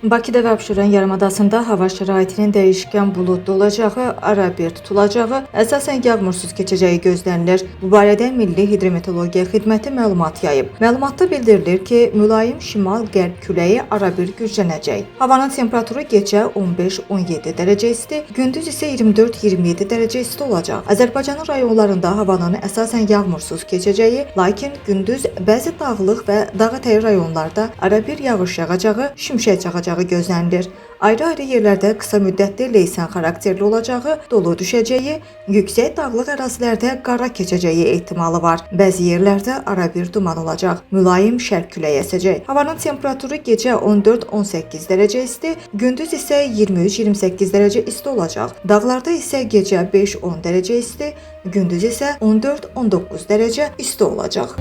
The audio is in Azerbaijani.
Bakıda və Abşeron yarımadasında hava şəraitinin dəyişkən buludlu olacağı, arabir tutulacağı, əsasən yağmursuz keçəcəyi gözlənilir. Bu barədə Milli Hidrometeorologiya Xidməti məlumat yayıb. Məlumatda bildirilir ki, mülayim şimal-qərb küləyi arabir güclənəcək. Havanın temperaturu gecə 15-17 dərəcə isti, gündüz isə 24-27 dərəcə isti olacaq. Azərbaycanın rayonlarında havanın əsasən yağmursuz keçəcəyi, lakin gündüz bəzi dağlıq və dağətəyi rayonlarda arabir yağış yağacağı, şimşək çaxacağı gözlənilir. Ayrı-ayrı yerlərdə qısa müddətli leysan xarakterli olacağı, dolu düşəcəyi, yüksək dağlıq ərazilərdə qara keçəcəyi ehtimalı var. Bəzi yerlərdə arabir duman olacaq. Mülayim şərq küləyi əsəcək. Havanın temperaturu gecə 14-18 dərəcə isti, gündüz isə 23-28 dərəcə isti olacaq. Dağlarda isə gecə 5-10 dərəcə isti, gündüz isə 14-19 dərəcə isti olacaq.